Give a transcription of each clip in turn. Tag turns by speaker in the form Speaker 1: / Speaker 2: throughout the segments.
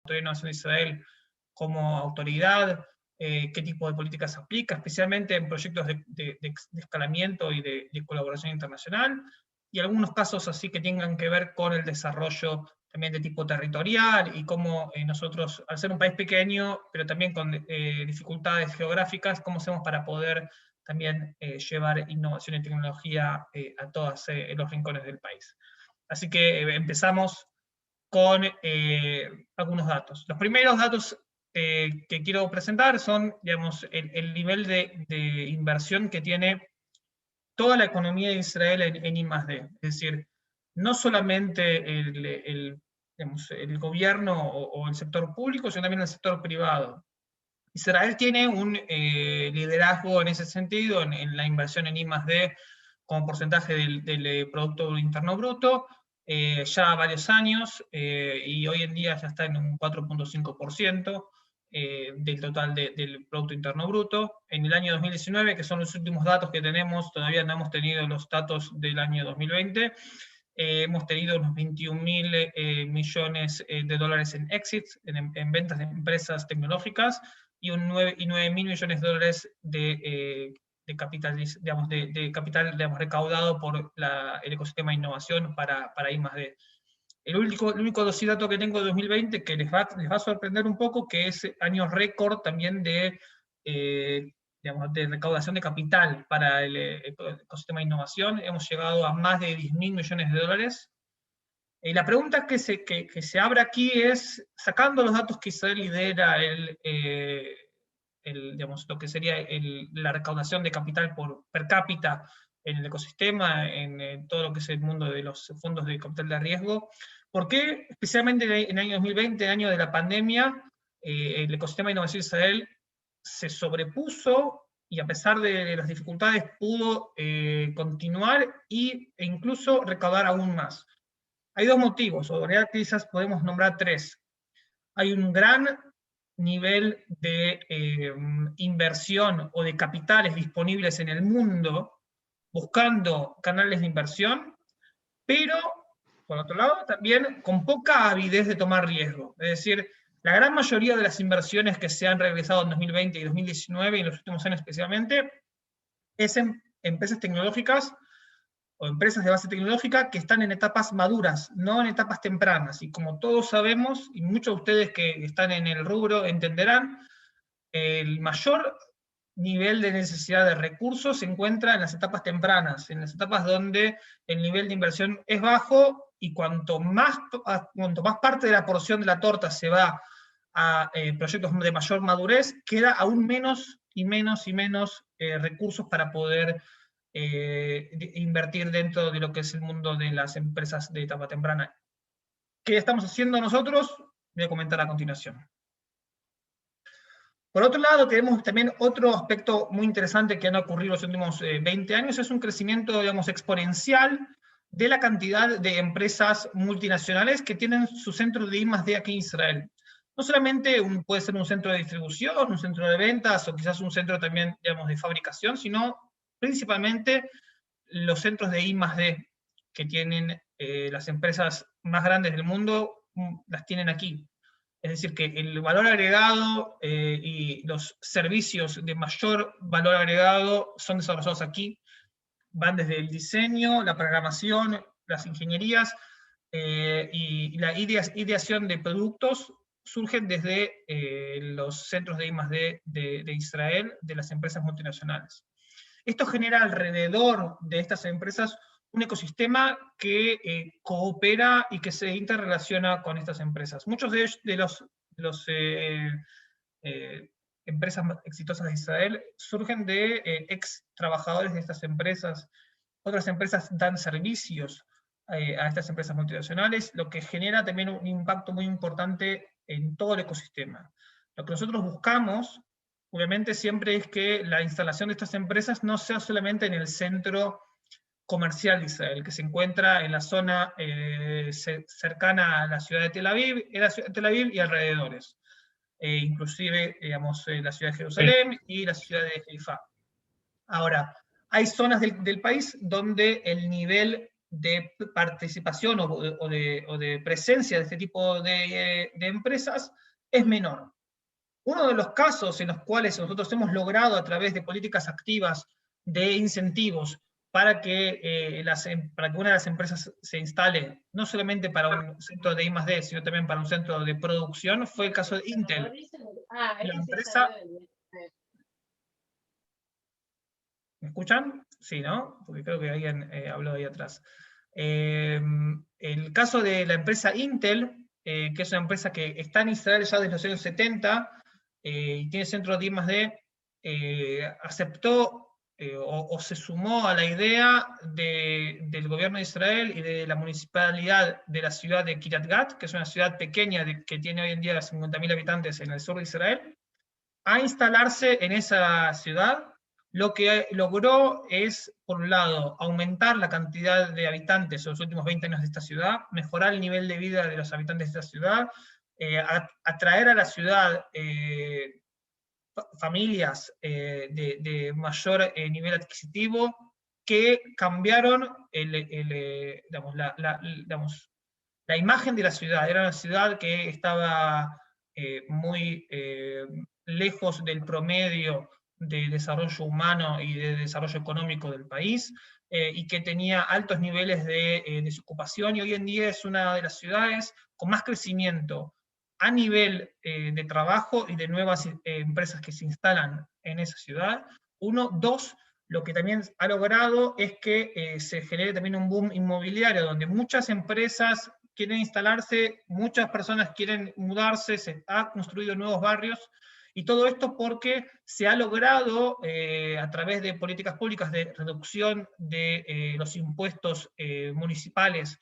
Speaker 1: Autoridad de Innovación de Israel como autoridad, qué tipo de políticas aplica, especialmente en proyectos de escalamiento y de colaboración internacional, y algunos casos así que tengan que ver con el desarrollo también de tipo territorial, y cómo nosotros, al ser un país pequeño, pero también con dificultades geográficas, cómo hacemos para poder también llevar innovación y tecnología a todos los rincones del país. Así que empezamos con algunos datos. Los primeros datos que quiero presentar son, digamos, el nivel de inversión que tiene toda la economía de Israel en I+D. Es decir, no solamente digamos, el gobierno o el sector público, sino también el sector privado. Israel tiene un liderazgo en ese sentido, en la inversión en I+D como porcentaje del Producto Interno Bruto, ya varios años, y hoy en día ya está en un 4,5% del total del Producto Interno Bruto. En el año 2019, que son los últimos datos que tenemos, todavía no hemos tenido los datos del año 2020, hemos tenido unos 21.000 millones de dólares en exits, en ventas de empresas tecnológicas, y 9.000 millones de dólares de capital, digamos, de capital, digamos, recaudado por el ecosistema de innovación para I+D. El único dato que tengo de 2020 que les va a sorprender un poco, que es año récord también digamos, de recaudación de capital para el ecosistema de innovación. Hemos llegado a más de 10.000 millones de dólares. La pregunta que se abre aquí es, sacando los datos que Israel lidera digamos, lo que sería la recaudación de capital per cápita en el ecosistema, en todo lo que es el mundo de los fondos de capital de riesgo, ¿por qué, especialmente en el año 2020, año de la pandemia, el ecosistema de innovación de Israel se sobrepuso y a pesar de las dificultades pudo continuar e incluso recaudar aún más? Hay dos motivos, o en realidad quizás podemos nombrar tres. Hay un gran nivel de inversión o de capitales disponibles en el mundo buscando canales de inversión, pero, por otro lado, también con poca avidez de tomar riesgo. Es decir, la gran mayoría de las inversiones que se han realizado en 2020 y 2019, y en los últimos años especialmente, es en empresas tecnológicas o empresas de base tecnológica que están en etapas maduras, no en etapas tempranas. Y como todos sabemos, y muchos de ustedes que están en el rubro entenderán, el mayor nivel de necesidad de recursos se encuentra en las etapas tempranas, en las etapas donde el nivel de inversión es bajo, y cuanto más parte de la porción de la torta se va a proyectos de mayor madurez, queda aún menos y menos y menos recursos para poder invertir dentro de lo que es el mundo de las empresas de etapa temprana. ¿Qué estamos haciendo nosotros? Voy a comentar a continuación. Por otro lado, tenemos también otro aspecto muy interesante que han ocurrido en los últimos 20 años, es un crecimiento, digamos, exponencial de la cantidad de empresas multinacionales que tienen su centro de I+D aquí en Israel. No solamente puede ser un centro de distribución, un centro de ventas, o quizás un centro también, digamos, de fabricación, sino principalmente los centros de I+D que tienen las empresas más grandes del mundo, las tienen aquí. Es decir, que el valor agregado y los servicios de mayor valor agregado son desarrollados aquí. Van desde el diseño, la programación, las ingenierías y la ideación de productos surgen desde los centros de I+D de Israel, de las empresas multinacionales. Esto genera alrededor de estas empresas un ecosistema que coopera y que se interrelaciona con estas empresas. Muchos de los empresas exitosas de Israel surgen de ex trabajadores de estas empresas. Otras empresas dan servicios a estas empresas multinacionales, lo que genera también un impacto muy importante en todo el ecosistema. Lo que nosotros buscamos, obviamente, siempre es que la instalación de estas empresas no sea solamente en el centro comercial de Israel, que se encuentra en la zona cercana a la ciudad de Tel Aviv y alrededores. Inclusive, digamos, la ciudad de Jerusalén y la ciudad de Haifa. Ahora, hay zonas del país donde el nivel de participación o de presencia de este tipo de empresas es menor. Uno de los casos en los cuales nosotros hemos logrado, a través de políticas activas de incentivos, para que una de las empresas se instale, no solamente para un centro de I+D, sino también para un centro de producción, fue el caso de Intel. La empresa... ¿Me escuchan? Sí, ¿no? Porque creo que alguien habló ahí atrás. El caso de la empresa Intel, que es una empresa que está en Israel ya desde los años 70, y tiene centro de I+D, aceptó o se sumó a la idea del gobierno de Israel y de la municipalidad de la ciudad de Kiryat Gat, que es una ciudad pequeña que tiene hoy en día 50.000 habitantes en el sur de Israel, a instalarse en esa ciudad. Lo que logró es, por un lado, aumentar la cantidad de habitantes en los últimos 20 años de esta ciudad, mejorar el nivel de vida de los habitantes de esta ciudad, atraer a la ciudad familias de mayor nivel adquisitivo que cambiaron la imagen de la ciudad. Era una ciudad que estaba muy lejos del promedio de desarrollo humano y de desarrollo económico del país, y que tenía altos niveles de desocupación, y hoy en día es una de las ciudades con más crecimiento a nivel de trabajo y de nuevas empresas que se instalan en esa ciudad. Uno, dos, lo que también ha logrado es que se genere también un boom inmobiliario, donde muchas empresas quieren instalarse, muchas personas quieren mudarse, se han construido nuevos barrios, y todo esto porque se ha logrado, a través de políticas públicas de reducción de los impuestos municipales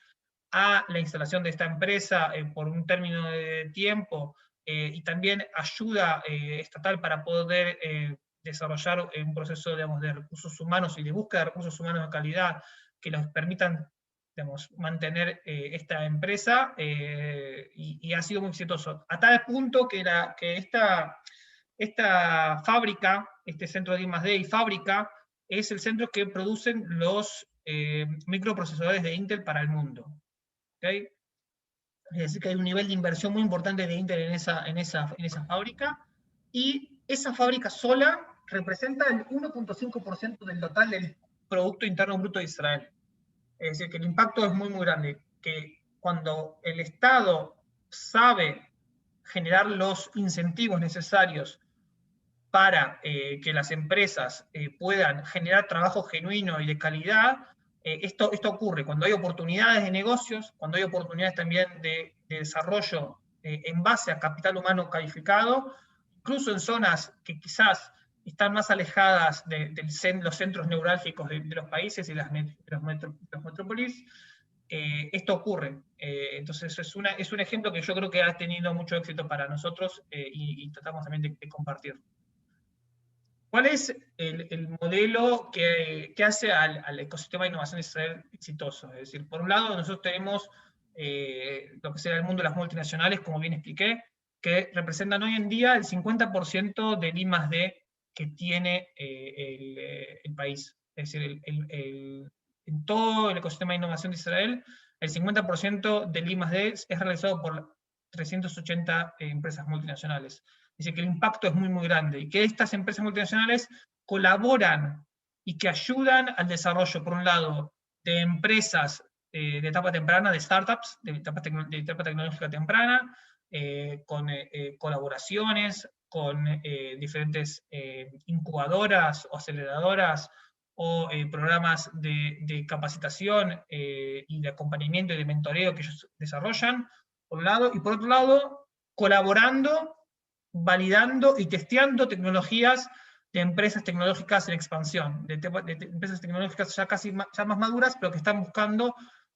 Speaker 1: a la instalación de esta empresa por un término de tiempo, y también ayuda estatal para poder desarrollar un proceso, digamos, de recursos humanos y de búsqueda de recursos humanos de calidad que nos permitan, digamos, mantener esta empresa, y ha sido muy exitoso. A tal punto que esta fábrica, este centro de I+D y fábrica, es el centro que producen los microprocesadores de Intel para el mundo. ¿Okay? Es decir, que hay un nivel de inversión muy importante de Intel en esa fábrica, y esa fábrica sola representa el 1.5% del total del Producto Interno Bruto de Israel. Es decir, que el impacto es muy, muy grande, que cuando el Estado sabe generar los incentivos necesarios para que las empresas puedan generar trabajo genuino y de calidad, esto ocurre cuando hay oportunidades de negocios, cuando hay oportunidades también de desarrollo en base a capital humano calificado, incluso en zonas que quizás están más alejadas de los centros neurálgicos de los países y de los metrópolis. Esto ocurre. Entonces es un ejemplo que yo creo que ha tenido mucho éxito para nosotros, y tratamos también de compartirlo. ¿Cuál es el modelo que hace al ecosistema de innovación de Israel exitoso? Es decir, por un lado, nosotros tenemos lo que será el mundo de las multinacionales, como bien expliqué, que representan hoy en día el 50% del I+D que tiene el país. Es decir, en todo el ecosistema de innovación de Israel, el 50% del I+D es realizado por 380 empresas multinacionales. Dice que el impacto es muy, muy grande, y que estas empresas multinacionales colaboran y que ayudan al desarrollo, por un lado, de empresas de etapa temprana, de startups, de etapa tecnológica temprana, con colaboraciones, con diferentes incubadoras o aceleradoras, o programas de capacitación y de acompañamiento y de mentoreo que ellos desarrollan, por un lado, y por otro lado, colaborando, validando y testeando tecnologías de empresas tecnológicas en expansión, de empresas tecnológicas ya más maduras, pero que están buscando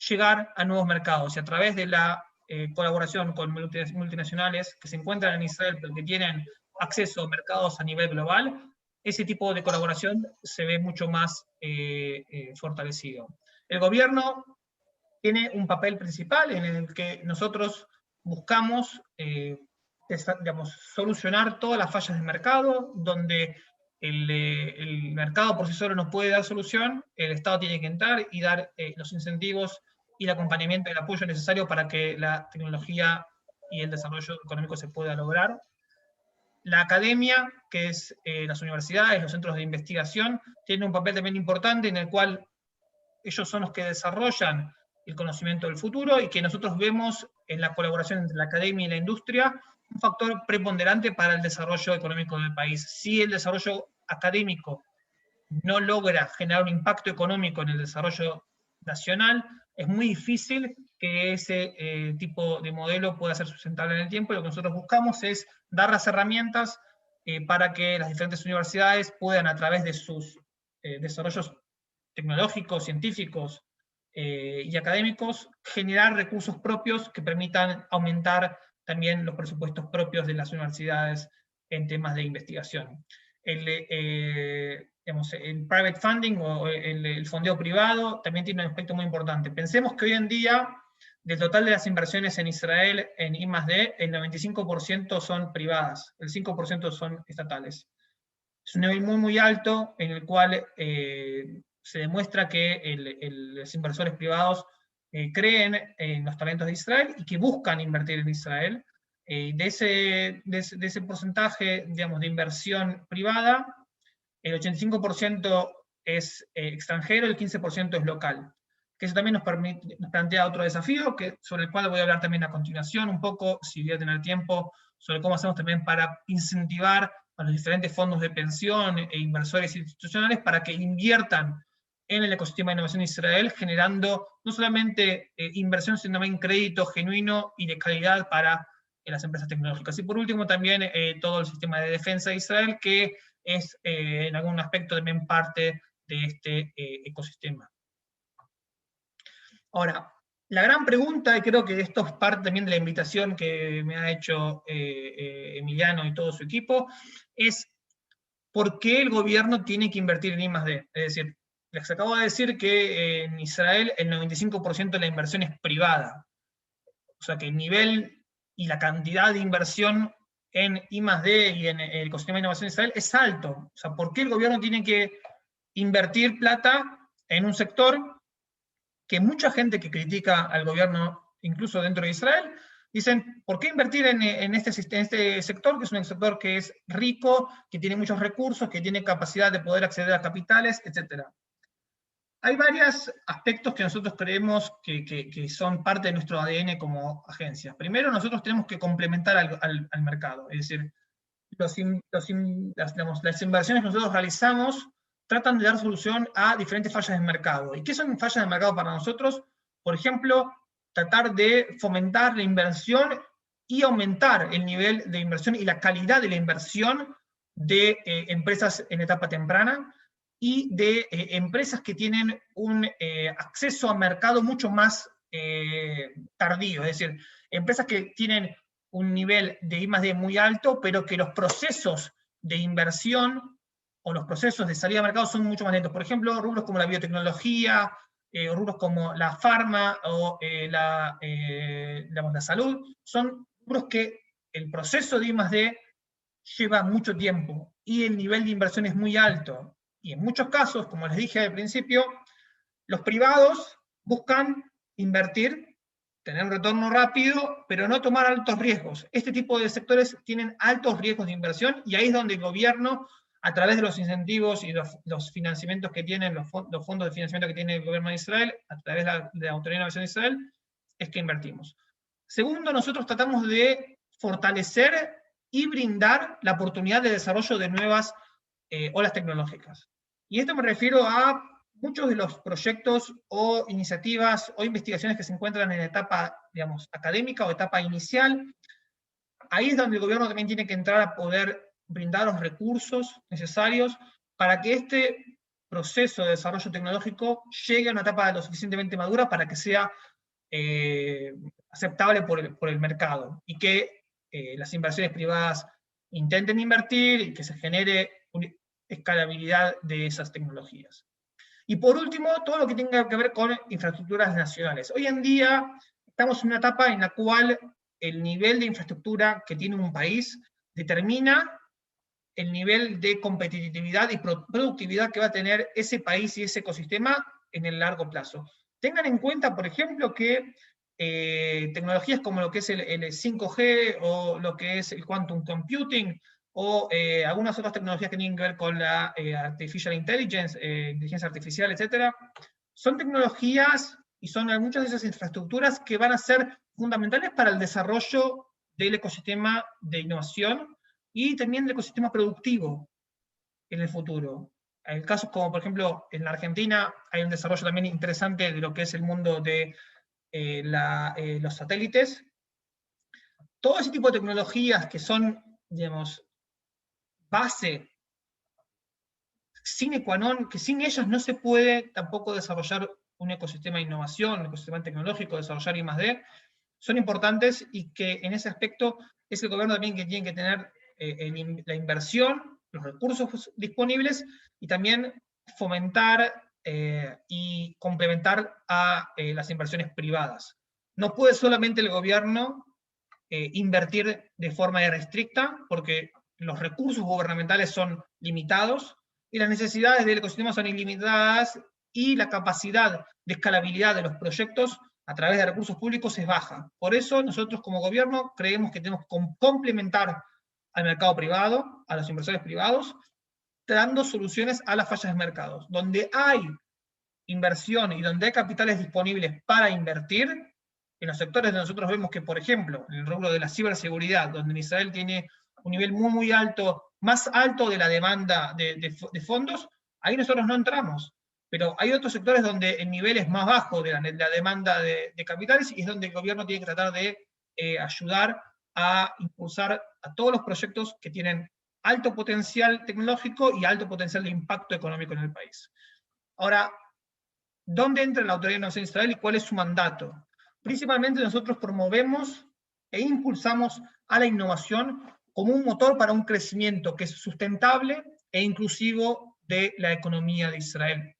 Speaker 1: llegar a nuevos mercados, y a través de la colaboración con multinacionales que se encuentran en Israel, pero que tienen acceso a mercados a nivel global, ese tipo de colaboración se ve mucho más fortalecido. El gobierno tiene un papel principal en el que nosotros buscamos digamos, solucionar todas las fallas del mercado, donde el mercado por sí solo no puede dar solución, el Estado tiene que entrar y dar los incentivos y el acompañamiento y el apoyo necesario para que la tecnología y el desarrollo económico se pueda lograr. La academia, que es las universidades, los centros de investigación, tienen un papel también importante en el cual ellos son los que desarrollan el conocimiento del futuro y que nosotros vemos en la colaboración entre la academia y la industria un factor preponderante para el desarrollo económico del país. Si el desarrollo académico no logra generar un impacto económico en el desarrollo nacional, es muy difícil que ese tipo de modelo pueda ser sustentable en el tiempo, y lo que nosotros buscamos es dar las herramientas para que las diferentes universidades puedan, a través de sus desarrollos tecnológicos, científicos y académicos, generar recursos propios que permitan aumentar también los presupuestos propios de las universidades en temas de investigación. Digamos, el private funding o el fondeo privado también tiene un aspecto muy importante. Pensemos que hoy en día, del total de las inversiones en Israel en I+D, el 95% son privadas, el 5% son estatales. Es un nivel muy, muy alto en el cual se demuestra que los inversores privados creen en los talentos de Israel y que buscan invertir en Israel. De ese porcentaje, digamos, de inversión privada, el 85% es extranjero, el 15% es local. Que eso también nos plantea otro desafío, sobre el cual voy a hablar también a continuación un poco, si voy a tener tiempo, sobre cómo hacemos también para incentivar a los diferentes fondos de pensión e inversores institucionales para que inviertan en el ecosistema de innovación de Israel, generando no solamente inversión, sino también crédito genuino y de calidad para las empresas tecnológicas. Y por último también todo el sistema de defensa de Israel, que es en algún aspecto también parte de este ecosistema. Ahora, la gran pregunta, y creo que esto es parte también de la invitación que me ha hecho Emiliano y todo su equipo, es ¿por qué el gobierno tiene que invertir en I+D? Es decir, les acabo de decir que en Israel el 95% de la inversión es privada. O sea que el nivel y la cantidad de inversión en I+D y en el ecosistema de innovación de Israel es alto. O sea, ¿por qué el gobierno tiene que invertir plata en un sector que mucha gente que critica al gobierno, incluso dentro de Israel, dicen, ¿por qué invertir en este sector, que es un sector que es rico, que tiene muchos recursos, que tiene capacidad de poder acceder a capitales, etcétera? Hay varios aspectos que nosotros creemos que son parte de nuestro ADN como agencia. Primero, nosotros tenemos que complementar al mercado, es decir, las inversiones que nosotros realizamos tratan de dar solución a diferentes fallas del mercado. ¿Y qué son fallas del mercado para nosotros? Por ejemplo, tratar de fomentar la inversión y aumentar el nivel de inversión y la calidad de la inversión de empresas en etapa temprana y de empresas que tienen un acceso a mercado mucho más tardío, es decir, empresas que tienen un nivel de I+D muy alto, pero que los procesos de inversión o los procesos de salida al mercado son mucho más lentos. Por ejemplo, rubros como la biotecnología, rubros como la farma o la salud, son rubros que el proceso de I+D lleva mucho tiempo y el nivel de inversión es muy alto. Y en muchos casos, como les dije al principio, los privados buscan invertir, tener un retorno rápido, pero no tomar altos riesgos. Este tipo de sectores tienen altos riesgos de inversión y ahí es donde el gobierno, a través de los incentivos y los financiamientos que tienen, los fondos de financiamiento que tiene el gobierno de Israel, a través de la Autoridad de Innovación de Israel, es que invertimos. Segundo, nosotros tratamos de fortalecer y brindar la oportunidad de desarrollo de nuevas olas tecnológicas. Y esto me refiero a muchos de los proyectos o iniciativas o investigaciones que se encuentran en etapa, digamos, académica o etapa inicial. Ahí es donde el gobierno también tiene que entrar a poder brindar los recursos necesarios para que este proceso de desarrollo tecnológico llegue a una etapa lo suficientemente madura para que sea aceptable por el mercado y que las inversiones privadas intenten invertir y que se genere una escalabilidad de esas tecnologías. Y por último, todo lo que tenga que ver con infraestructuras nacionales. Hoy en día estamos en una etapa en la cual el nivel de infraestructura que tiene un país determina el nivel de competitividad y productividad que va a tener ese país y ese ecosistema en el largo plazo. Tengan en cuenta, por ejemplo, que tecnologías como lo que es el 5G o lo que es el quantum computing o algunas otras tecnologías que tienen que ver con la artificial intelligence, inteligencia artificial, etcétera, son tecnologías y son muchas de esas infraestructuras que van a ser fundamentales para el desarrollo del ecosistema de innovación y también del ecosistema productivo en el futuro. En casos como, por ejemplo, en la Argentina hay un desarrollo también interesante de lo que es el mundo de los satélites. Todo ese tipo de tecnologías que son, digamos, base sine qua non, que sin ellas no se puede tampoco desarrollar un ecosistema de innovación, un ecosistema tecnológico, desarrollar I+D, son importantes y que en ese aspecto es el gobierno también que tiene que tener la inversión, los recursos disponibles y también fomentar y complementar a las inversiones privadas. No puede solamente el gobierno invertir de forma irrestricta, porque los recursos gubernamentales son limitados y las necesidades del ecosistema son ilimitadas y la capacidad de escalabilidad de los proyectos a través de recursos públicos es baja. Por eso nosotros como gobierno creemos que tenemos que complementar al mercado privado, a los inversores privados, dando soluciones a las fallas de mercados. Donde hay inversión y donde hay capitales disponibles para invertir, en los sectores donde nosotros vemos que, por ejemplo, en el rubro de la ciberseguridad, donde Israel tiene un nivel muy, muy alto, más alto de la demanda de fondos, ahí nosotros no entramos. Pero hay otros sectores donde el nivel es más bajo de la demanda de capitales y es donde el gobierno tiene que tratar de ayudar a impulsar a todos los proyectos que tienen alto potencial tecnológico y alto potencial de impacto económico en el país. Ahora, ¿dónde entra la Autoridad de Innovación de Israel y cuál es su mandato? Principalmente nosotros promovemos e impulsamos a la innovación como un motor para un crecimiento que es sustentable e inclusivo de la economía de Israel.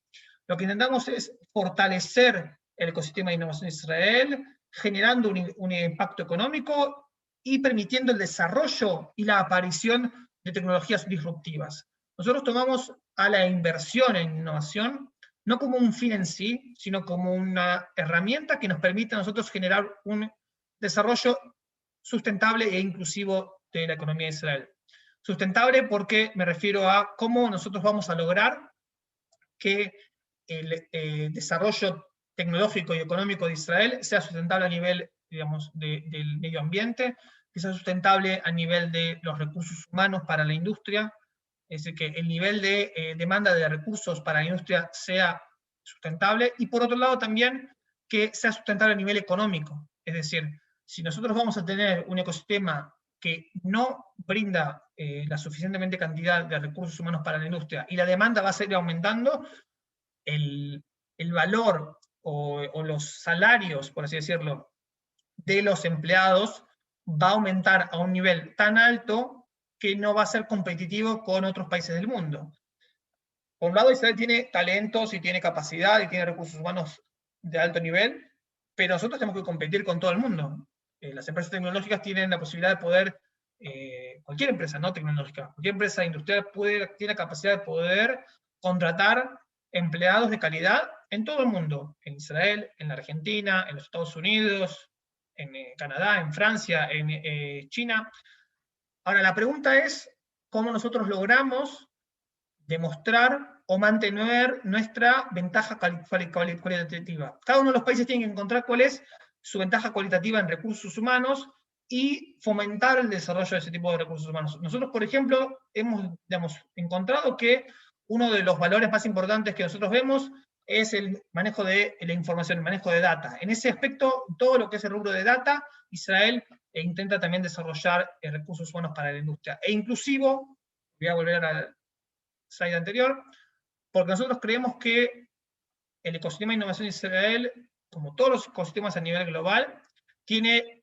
Speaker 1: Lo que intentamos es fortalecer el ecosistema de innovación de Israel, generando un impacto económico y permitiendo el desarrollo y la aparición de tecnologías disruptivas. Nosotros tomamos a la inversión en innovación no como un fin en sí, sino como una herramienta que nos permite a nosotros generar un desarrollo sustentable e inclusivo de la economía de Israel. Sustentable porque me refiero a cómo nosotros vamos a lograr que el desarrollo tecnológico y económico de Israel sea sustentable a nivel, digamos, del medio ambiente, que sea sustentable a nivel de los recursos humanos para la industria, es decir, que el nivel de demanda de recursos para la industria sea sustentable, y por otro lado también que sea sustentable a nivel económico. Es decir, si nosotros vamos a tener un ecosistema que no brinda la suficientemente cantidad de recursos humanos para la industria y la demanda va a seguir aumentando, el valor o los salarios, por así decirlo, de los empleados va a aumentar a un nivel tan alto que no va a ser competitivo con otros países del mundo. Por un lado, Israel tiene talentos y tiene capacidad y tiene recursos humanos de alto nivel, pero nosotros tenemos que competir con todo el mundo. Las empresas tecnológicas tienen la posibilidad de poder, cualquier empresa no tecnológica, cualquier empresa industrial tiene la capacidad de poder contratar empleados de calidad en todo el mundo, en Israel, en la Argentina, en los Estados Unidos, en Canadá, en Francia, en China. Ahora, la pregunta es cómo nosotros logramos demostrar o mantener nuestra ventaja cualitativa. Cada uno de los países tiene que encontrar cuál es su ventaja cualitativa en recursos humanos y fomentar el desarrollo de ese tipo de recursos humanos. Nosotros, por ejemplo, hemos, digamos, encontrado que uno de los valores más importantes que nosotros vemos es el manejo de la información, el manejo de data. En ese aspecto, todo lo que es el rubro de data, Israel intenta también desarrollar recursos humanos para la industria. E inclusivo, voy a volver al slide anterior, porque nosotros creemos que el ecosistema de innovación de Israel, como todos los ecosistemas a nivel global, tiene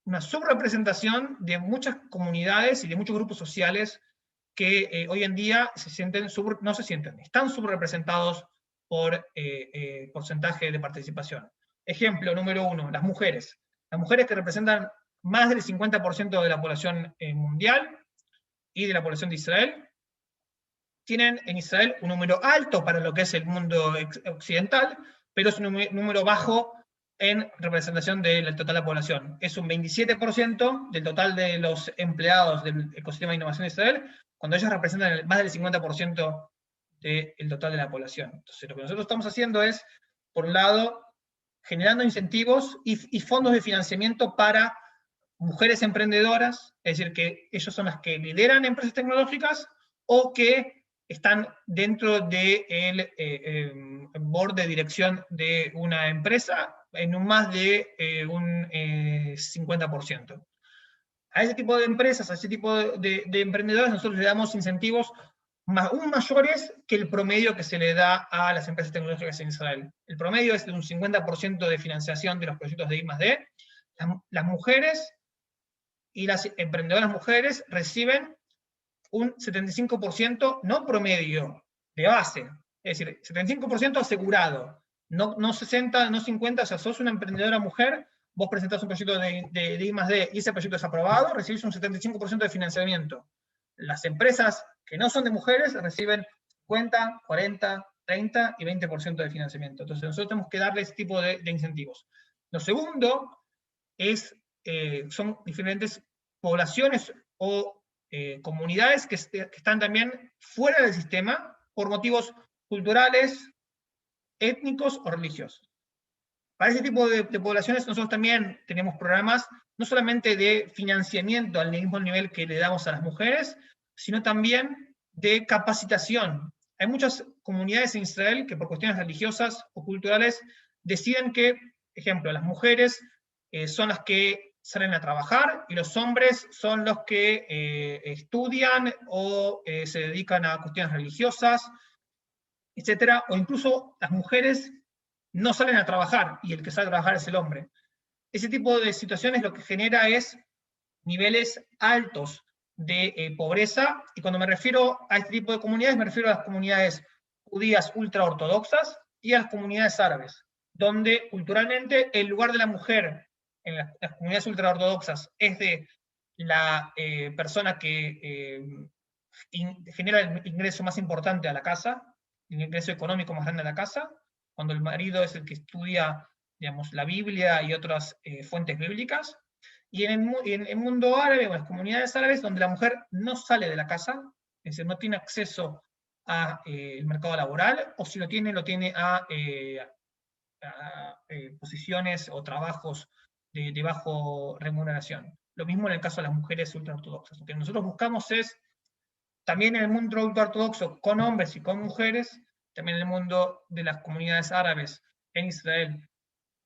Speaker 1: una subrepresentación de muchas comunidades y de muchos grupos sociales que hoy en día están subrepresentados por porcentaje de participación. Ejemplo número 1, las mujeres. Las mujeres que representan más del 50% de la población mundial, y de la población de Israel, tienen en Israel un número alto para lo que es el mundo occidental, pero es un número bajo en representación del total de la población. Es un 27% del total de los empleados del ecosistema de innovación de Israel, cuando ellos representan más del 50% del total de la población. Entonces, lo que nosotros estamos haciendo es, por un lado, generando incentivos y fondos de financiamiento para mujeres emprendedoras, es decir, que ellos son las que lideran empresas tecnológicas o que están dentro del board de dirección de una empresa en un más de un 50%. A ese tipo de empresas, a ese tipo de emprendedores, nosotros le damos incentivos aún mayores que el promedio que se le da a las empresas tecnológicas en Israel. El promedio es de un 50% de financiación de los proyectos de I+D. Las mujeres y las emprendedoras mujeres reciben un 75%, no promedio, de base, es decir, 75% asegurado, no 60, no 50, o sea, sos una emprendedora mujer, vos presentás un proyecto de I+D y ese proyecto es aprobado, recibís un 75% de financiamiento. Las empresas que no son de mujeres reciben 50, 40, 30 y 20% de financiamiento. Entonces nosotros tenemos que darle ese tipo de incentivos. Lo segundo es, son diferentes poblaciones o comunidades que están también fuera del sistema por motivos culturales, étnicos o religiosos. Para ese tipo de poblaciones nosotros también tenemos programas no solamente de financiamiento al mismo nivel que le damos a las mujeres, sino también de capacitación. Hay muchas comunidades en Israel que por cuestiones religiosas o culturales deciden que, ejemplo, las mujeres son las que salen a trabajar y los hombres son los que estudian o se dedican a cuestiones religiosas, etcétera, o incluso las mujeres no salen a trabajar y el que sale a trabajar es el hombre. Ese tipo de situaciones lo que genera es niveles altos de pobreza, y cuando me refiero a este tipo de comunidades, me refiero a las comunidades judías ultraortodoxas y a las comunidades árabes, donde culturalmente el lugar de la mujer en las comunidades ultraortodoxas es de la persona que genera el ingreso más importante a la casa, el ingreso económico más grande a la casa, cuando el marido es el que estudia, digamos, la Biblia y otras fuentes bíblicas, y en el mundo árabe, o en las comunidades árabes, donde la mujer no sale de la casa, es decir, no tiene acceso al mercado laboral, o si lo tiene a posiciones o trabajos de bajo remuneración. Lo mismo en el caso de las mujeres ultraortodoxas. Lo que nosotros buscamos es, también en el mundo ultraortodoxo, con hombres y con mujeres, también en el mundo de las comunidades árabes en Israel,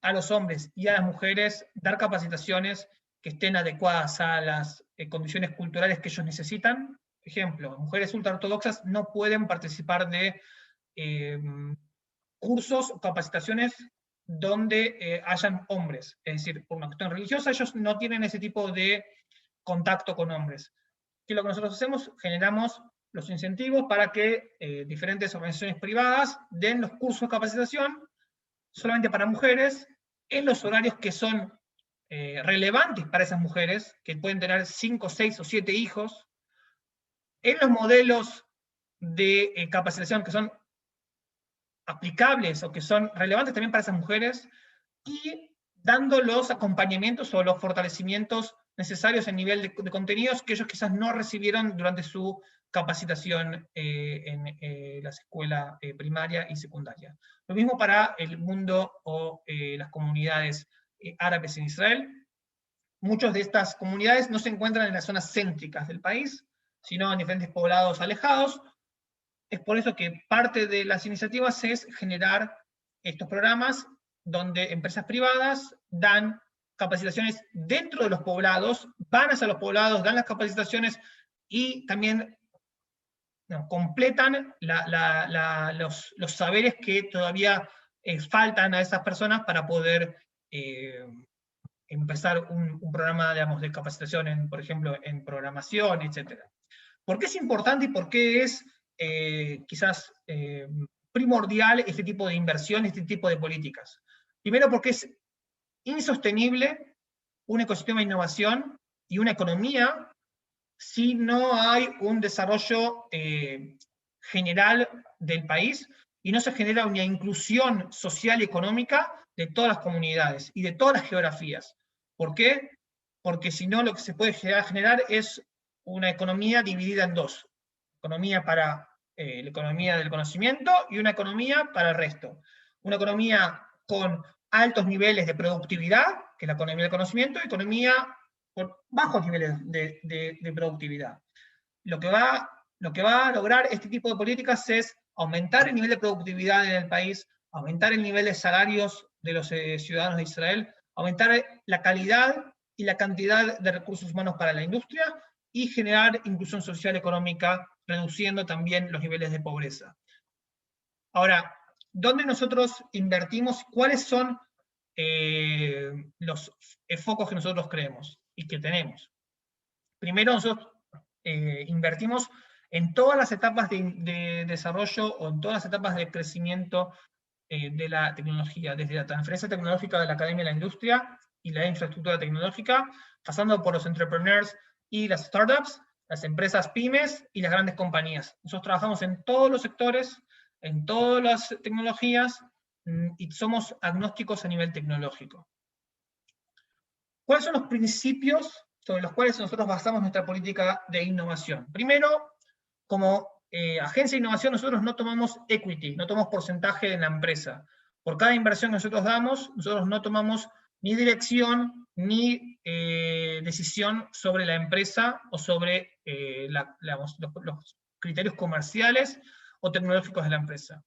Speaker 1: a los hombres y a las mujeres, dar capacitaciones que estén adecuadas a las condiciones culturales que ellos necesitan. Ejemplo, mujeres ultraortodoxas no pueden participar de cursos o capacitaciones donde hayan hombres. Es decir, por una cuestión religiosa, ellos no tienen ese tipo de contacto con hombres. ¿Qué es lo que nosotros hacemos? Generamos los incentivos para que diferentes organizaciones privadas den los cursos de capacitación solamente para mujeres, en los horarios que son relevantes para esas mujeres, que pueden tener 5, 6 o 7 hijos, en los modelos de capacitación que son aplicables o que son relevantes también para esas mujeres, y dando los acompañamientos o los fortalecimientos necesarios en nivel de contenidos que ellos quizás no recibieron durante su capacitación en la escuela primaria y secundaria. Lo mismo para el mundo o las comunidades árabes en Israel. Muchas de estas comunidades no se encuentran en las zonas céntricas del país, sino en diferentes poblados alejados. Es por eso que parte de las iniciativas es generar estos programas donde empresas privadas dan capacitaciones dentro de los poblados, van hacia los poblados, dan las capacitaciones y también completan los saberes que todavía faltan a esas personas para poder empezar un programa, digamos, de capacitación, por ejemplo, en programación, etc. ¿Por qué es importante y por qué es quizás primordial este tipo de inversión, este tipo de políticas? Primero, porque es insostenible un ecosistema de innovación y una economía si no hay un desarrollo general del país y no se genera una inclusión social y económica de todas las comunidades y de todas las geografías. ¿Por qué? Porque si no, lo que se puede generar es una economía dividida en dos. Economía para la economía del conocimiento y una economía para el resto. Una economía con altos niveles de productividad, que es la economía del conocimiento, y economía con bajos niveles de productividad. Lo que va a lograr este tipo de políticas es aumentar el nivel de productividad en el país, aumentar el nivel de salarios de los ciudadanos de Israel, aumentar la calidad y la cantidad de recursos humanos para la industria y generar inclusión social y económica, reduciendo también los niveles de pobreza. Ahora, ¿dónde nosotros invertimos? ¿Cuáles son los focos que nosotros creemos y que tenemos? Primero, nosotros invertimos en todas las etapas de desarrollo o en todas las etapas de crecimiento de la tecnología, desde la transferencia tecnológica de la academia a la industria y la infraestructura tecnológica, pasando por los entrepreneurs y las startups, las empresas pymes y las grandes compañías. Nosotros trabajamos en todos los sectores, en todas las tecnologías, y somos agnósticos a nivel tecnológico. ¿Cuáles son los principios sobre los cuales nosotros basamos nuestra política de innovación? Primero, como agencia de innovación nosotros no tomamos equity, no tomamos porcentaje en la empresa. Por cada inversión que nosotros damos, nosotros no tomamos ni dirección ni decisión sobre la empresa o sobre los criterios comerciales o tecnológicos de la empresa.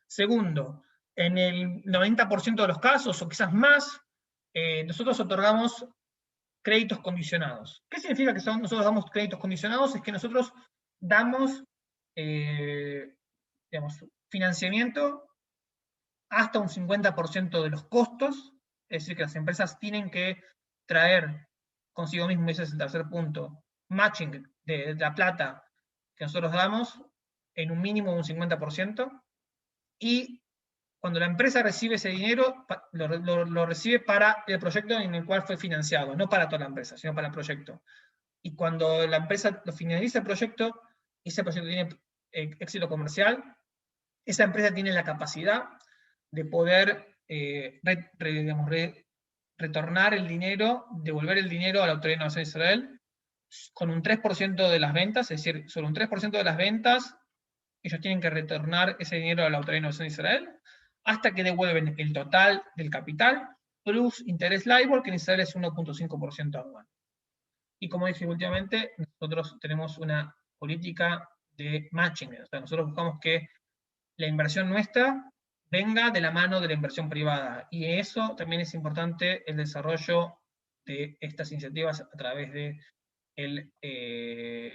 Speaker 1: Segundo, en el 90% de los casos, o quizás más, nosotros otorgamos créditos condicionados. ¿Qué significa que nosotros damos créditos condicionados? Es que nosotros damos digamos, financiamiento hasta un 50% de los costos, es decir, que las empresas tienen que traer consigo mismo, ese es el tercer punto, matching de la plata que nosotros damos en un mínimo de un 50%, y cuando la empresa recibe ese dinero, lo recibe para el proyecto en el cual fue financiado, no para toda la empresa, sino para el proyecto. Y cuando la empresa lo finaliza el proyecto, y ese proyecto tiene éxito comercial, esa empresa tiene la capacidad de poder retornar el dinero, devolver el dinero a la Autoridad de Innovación de Israel con un 3% de las ventas, es decir, sobre un 3% de las ventas, ellos tienen que retornar ese dinero a la Autoridad de Innovación de Israel, hasta que devuelven el total del capital, plus interés LIBOR, que en Israel es 1.5% anual. Y como dije últimamente, nosotros tenemos una política de matching, o sea, nosotros buscamos que la inversión nuestra venga de la mano de la inversión privada, y eso también es importante, el desarrollo de estas iniciativas a través de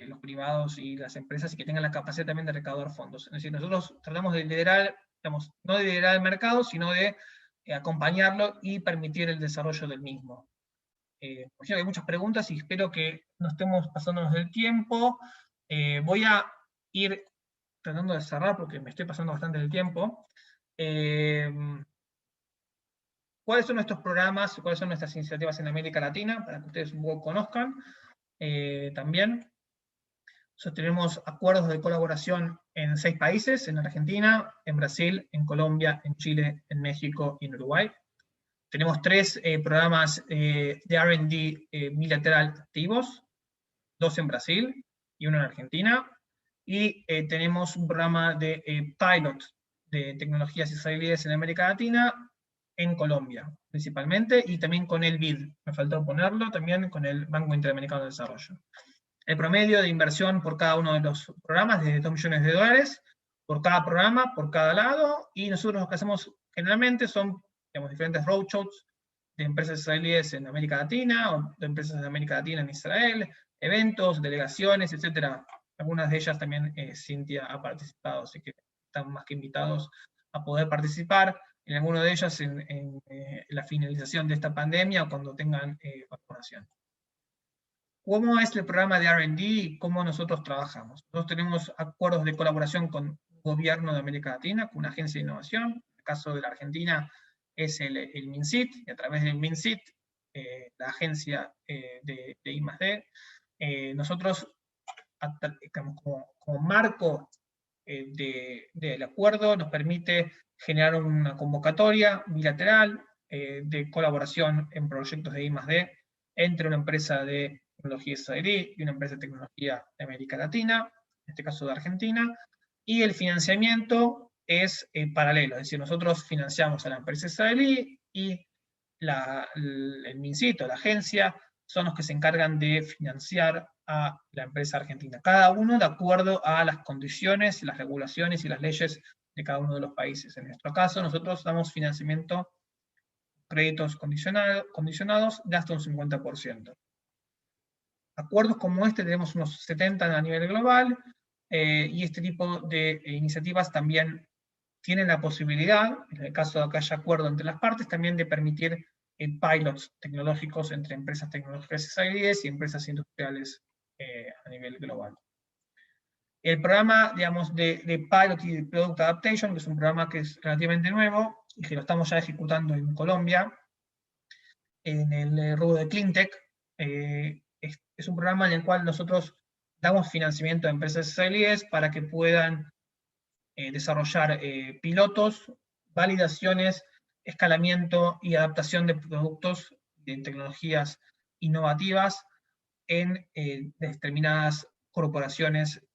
Speaker 1: los privados y las empresas, y que tengan la capacidad también de recaudar fondos. Es decir, nosotros tratamos de liderar, digamos, no de liderar el mercado, sino de acompañarlo y permitir el desarrollo del mismo. Por cierto, hay muchas preguntas y espero que no estemos pasándonos del tiempo. Voy a ir tratando de cerrar porque me estoy pasando bastante del tiempo. ¿Cuáles son nuestros programas, cuáles son nuestras iniciativas en América Latina? Para que ustedes un poco conozcan también. Nosotros tenemos acuerdos de colaboración en 6 países, en Argentina, en Brasil, en Colombia, en Chile, en México y en Uruguay. Tenemos 3 programas de R&D bilateral activos, 2 en Brasil y 1 en Argentina. Y tenemos un programa de pilot de tecnologías israelíes en América Latina, en Colombia principalmente, y también con el BID, me faltó ponerlo, también con el Banco Interamericano de Desarrollo. El promedio de inversión por cada uno de los programas es de $2 millones por cada programa, por cada lado, y nosotros lo que hacemos generalmente son, digamos, diferentes roadshows de empresas israelíes en América Latina, o de empresas de América Latina en Israel, eventos, delegaciones, etc. Algunas de ellas también Cintia ha participado, así que están más que invitados a poder participar en alguna de ellas en la finalización de esta pandemia o cuando tengan vacunación. ¿Cómo es el programa de R&D y cómo nosotros trabajamos? Nosotros tenemos acuerdos de colaboración con el gobierno de América Latina, con una agencia de innovación. En el caso de la Argentina es el MinSIT, y a través del MinSIT, la agencia de I+D, nosotros como marco del acuerdo, nos permite generar una convocatoria bilateral de colaboración en proyectos de I+D entre una empresa de tecnología israelí y una empresa de tecnología de América Latina, en este caso de Argentina, y el financiamiento es paralelo, es decir, nosotros financiamos a la empresa israelí y el MinCito, la agencia, son los que se encargan de financiar a la empresa argentina, cada uno de acuerdo a las condiciones, las regulaciones y las leyes de cada uno de los países. En nuestro caso, nosotros damos financiamiento, créditos condicionados de hasta un 50%. Acuerdos como este tenemos unos 70 a nivel global, y este tipo de iniciativas también tienen la posibilidad, en el caso de que haya acuerdo entre las partes, también de permitir pilots tecnológicos entre empresas tecnológicas israelíes y empresas industriales a nivel global. El programa, digamos, de Pilot y de Product Adaptation, que es un programa que es relativamente nuevo, y que lo estamos ya ejecutando en Colombia, en el rubro de CleanTech, es un programa en el cual nosotros damos financiamiento a empresas israelíes para que puedan desarrollar pilotos, validaciones, escalamiento y adaptación de productos de tecnologías innovativas en determinadas corporaciones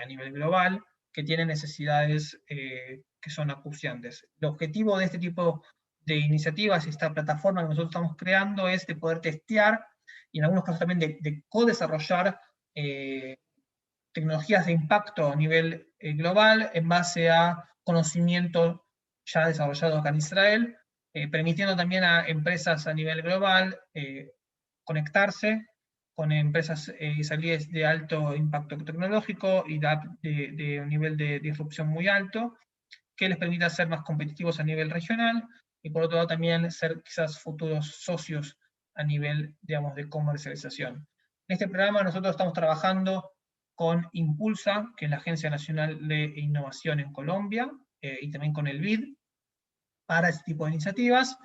Speaker 1: a nivel global que tienen necesidades que son acuciantes. El objetivo de este tipo de iniciativas, esta plataforma que nosotros estamos creando, es de poder testear y en algunos casos también de co-desarrollar tecnologías de impacto a nivel global en base a conocimiento ya desarrollado acá en Israel, permitiendo también a empresas a nivel global conectarse con empresas israelíes de alto impacto tecnológico y de un nivel de disrupción muy alto, que les permita ser más competitivos a nivel regional y por otro lado también ser quizás futuros socios a nivel, digamos, de comercialización. En este programa nosotros estamos trabajando con Impulsa, que es la Agencia Nacional de Innovación en Colombia, y también con el BID, para este tipo de iniciativas,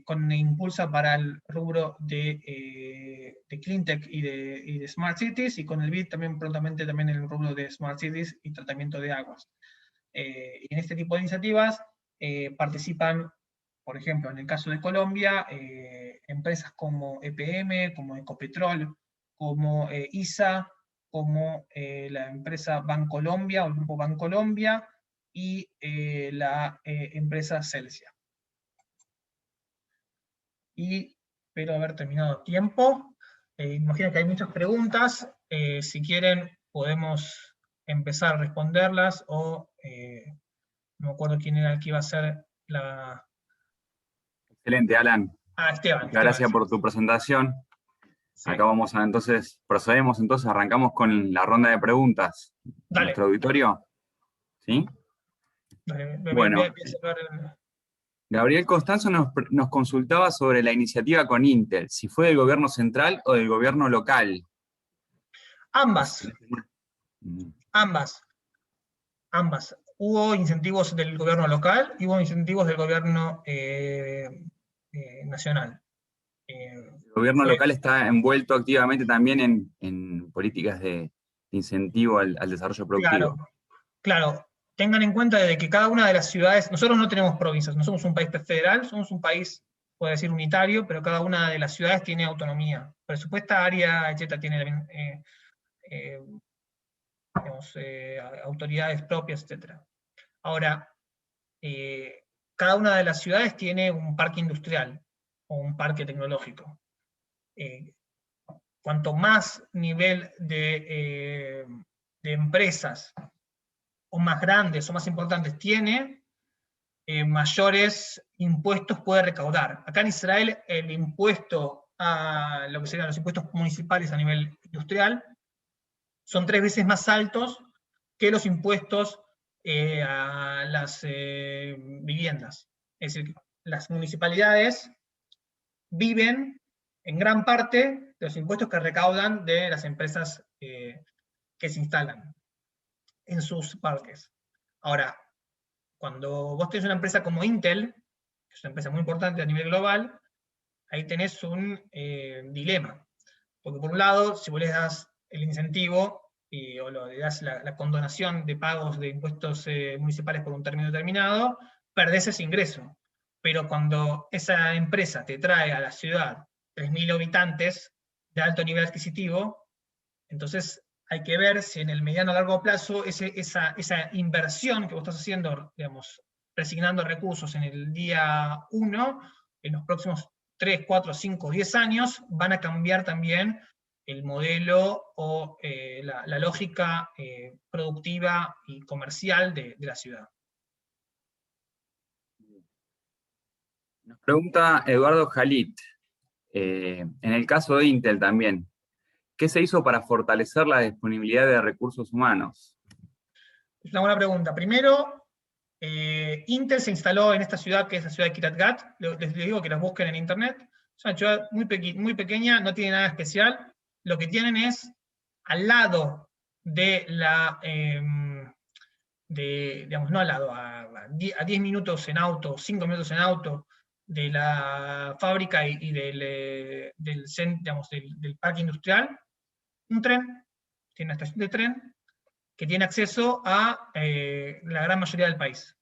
Speaker 1: con Impulsa para el rubro de CleanTech y de Smart Cities, y con el BID también prontamente también en el rubro de Smart Cities y tratamiento de aguas. Y en este tipo de iniciativas participan, por ejemplo, en el caso de Colombia, empresas como EPM, como Ecopetrol, como ISA, como la empresa Bancolombia o el grupo Bancolombia y la empresa Celsia. Y espero haber terminado tiempo. Imagino que hay muchas preguntas. Si quieren, podemos empezar a responderlas o no me acuerdo quién era el que iba a hacer la...
Speaker 2: Excelente, Alan.
Speaker 1: Esteban.
Speaker 2: Muchas gracias por tu presentación.
Speaker 1: Sí.
Speaker 2: Acá vamos a procedemos entonces, arrancamos con la ronda de preguntas.
Speaker 1: Dale.
Speaker 2: Nuestro auditorio. ¿Sí?
Speaker 1: Dale,
Speaker 2: bueno,
Speaker 1: voy a cerrar el...
Speaker 2: Gabriel Costanzo nos consultaba sobre la iniciativa con Intel, si fue del gobierno central o del gobierno local.
Speaker 1: Ambas. Ambas. Hubo incentivos del gobierno local y hubo incentivos del gobierno nacional.
Speaker 2: El gobierno local está envuelto activamente también en políticas de incentivo al desarrollo productivo.
Speaker 1: Claro. Tengan en cuenta de que cada una de las ciudades, nosotros no tenemos provincias, no somos un país federal, somos un país, puede decir, unitario, pero cada una de las ciudades tiene autonomía presupuestaria, etc., tiene también digamos, autoridades propias, etc. Ahora, cada una de las ciudades tiene un parque industrial o un parque tecnológico. Cuanto más nivel de empresas o más grandes o más importantes tiene, mayores impuestos puede recaudar. Acá en Israel el impuesto a lo que serían los impuestos municipales a nivel industrial son 3 veces más altos que los impuestos a las viviendas. Es decir, las municipalidades viven en gran parte de los impuestos que recaudan de las empresas que se instalan en sus parques. Ahora, cuando vos tenés una empresa como Intel, que es una empresa muy importante a nivel global, ahí tenés un dilema. Porque por un lado, si vos les das el incentivo o le das la condonación de pagos de impuestos municipales por un término determinado, perdés ese ingreso. Pero cuando esa empresa te trae a la ciudad 3.000 habitantes de alto nivel adquisitivo, entonces hay que ver si en el mediano o largo plazo esa inversión que vos estás haciendo, digamos, resignando recursos en el día 1, en los próximos 3, 4, 5, 10 años, van a cambiar también el modelo o la lógica productiva y comercial de la ciudad.
Speaker 2: Nos pregunta Eduardo Jalit, en el caso de Intel también, ¿qué se hizo para fortalecer la disponibilidad de recursos humanos?
Speaker 1: Es una buena pregunta. Primero, Intel se instaló en esta ciudad, que es la ciudad de Kiryat Gat. Les digo que las busquen en internet. Es una ciudad muy pequeña, no tiene nada especial. Lo que tienen es, al lado de la, digamos, no al lado, a 10 minutos en auto, 5 minutos en auto, de la fábrica y del parque industrial, un tren, tiene una estación de tren, que tiene acceso a la gran mayoría del país.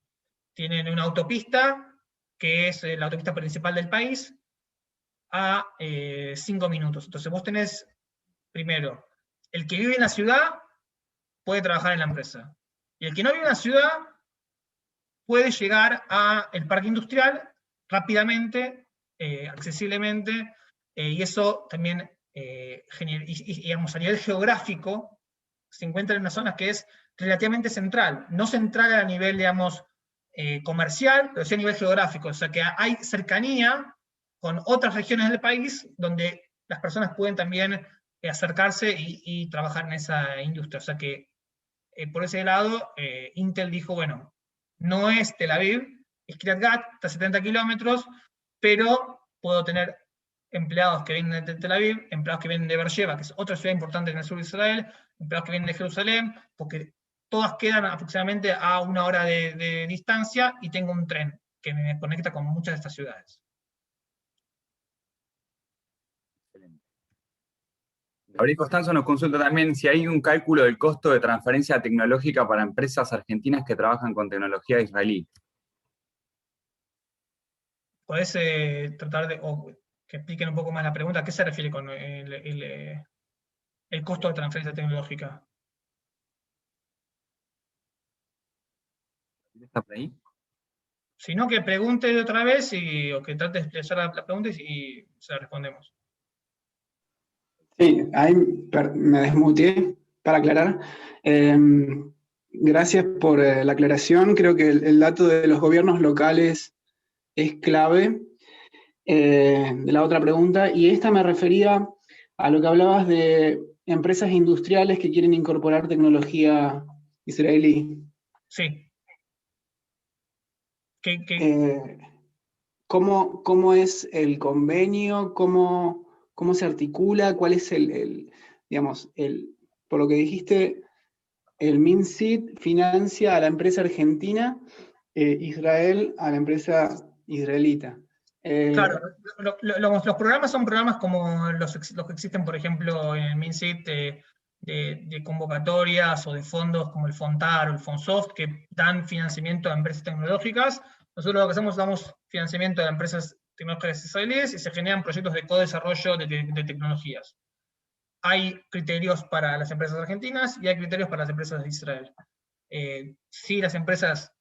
Speaker 1: Tienen una autopista, que es la autopista principal del país, a 5 minutos. Entonces vos tenés, primero, el que vive en la ciudad puede trabajar en la empresa. Y el que no vive en la ciudad puede llegar al parque industrial rápidamente, accesiblemente, y eso también, digamos, a nivel geográfico, se encuentra en una zona que es relativamente central, no central a nivel, digamos, comercial, pero sí a nivel geográfico, o sea que hay cercanía con otras regiones del país donde las personas pueden también acercarse y trabajar en esa industria, o sea que por ese lado Intel dijo, bueno, no es Tel Aviv, es Kiryat Gat, está a 70 kilómetros, pero puedo tener empleados que vienen de Tel Aviv, empleados que vienen de Beersheba, que es otra ciudad importante en el sur de Israel, empleados que vienen de Jerusalén, porque todas quedan aproximadamente a 1 hora de distancia y tengo un tren que me conecta con muchas de estas ciudades.
Speaker 2: Gabriel Costanzo nos consulta también si hay un cálculo del costo de transferencia tecnológica para empresas argentinas que trabajan con tecnología israelí.
Speaker 1: ¿Podés tratar de, o que expliquen un poco más la pregunta? ¿A qué se refiere con el costo de transferencia tecnológica?
Speaker 2: ¿Está por ahí?
Speaker 1: Si no, que pregunte otra vez o que trate de expresar la pregunta y se la respondemos.
Speaker 3: Sí, ahí me desmuteé para aclarar. Gracias por la aclaración. Creo que el dato de los gobiernos locales es clave. De la otra pregunta, y esta me refería a lo que hablabas de empresas industriales que quieren incorporar tecnología israelí.
Speaker 1: Sí.
Speaker 3: ¿Cómo es el convenio? ¿Cómo se articula? ¿Cuál es digamos, por lo que dijiste, el MinSit financia a la empresa argentina, Israel a la empresa israelita?
Speaker 1: Claro, los programas son programas como los que existen, por ejemplo, en el MinSit de convocatorias o de fondos como el FONTAR o el FONSOFT que dan financiamiento a empresas tecnológicas. Nosotros lo que hacemos, damos financiamiento a empresas tecnológicas israelíes y se generan proyectos de co-desarrollo de tecnologías. Hay criterios para las empresas argentinas y hay criterios para las empresas de Israel. Si las empresas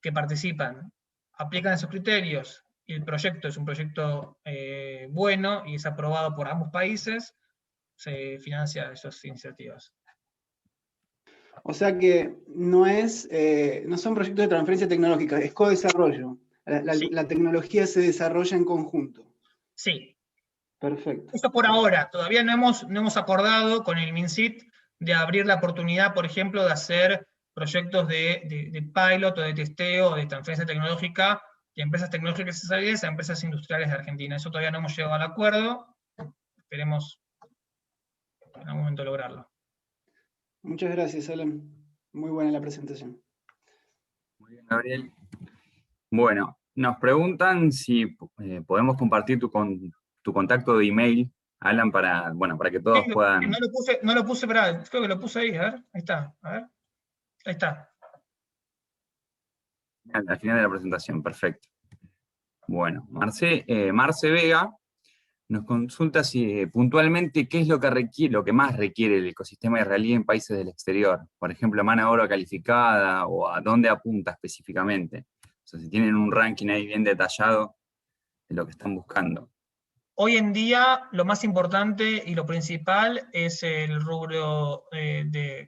Speaker 1: que participan aplican esos criterios y el proyecto es un proyecto bueno y es aprobado por ambos países, se financia esas iniciativas.
Speaker 3: O sea que no son proyectos de transferencia tecnológica, es co-desarrollo.
Speaker 1: Sí.
Speaker 3: La tecnología se desarrolla en conjunto.
Speaker 1: Sí.
Speaker 3: Perfecto.
Speaker 1: Esto por ahora, todavía no hemos acordado con el MinSit de abrir la oportunidad, por ejemplo, de hacer proyectos de pilot o de testeo o de transferencia tecnológica de empresas tecnológicas israelíes a empresas industriales de Argentina. Eso todavía no hemos llegado al acuerdo, esperemos en algún momento lograrlo.
Speaker 3: Muchas gracias, Alan. Muy buena la presentación.
Speaker 2: Muy bien, Gabriel. Bueno, nos preguntan si podemos compartir tu contacto de email Alan, para que todos puedan...
Speaker 1: No lo puse, espera, creo que lo puse ahí, a ver, ahí está, a ver, ahí está.
Speaker 2: Al final de la presentación, perfecto. Bueno, Marce Vega nos consulta si puntualmente qué es lo que más requiere el ecosistema israelí en países del exterior. Por ejemplo, mano de obra calificada, o a dónde apunta específicamente. O sea, si tienen un ranking ahí bien detallado de lo que están buscando.
Speaker 1: Hoy en día, lo más importante y lo principal es el rubro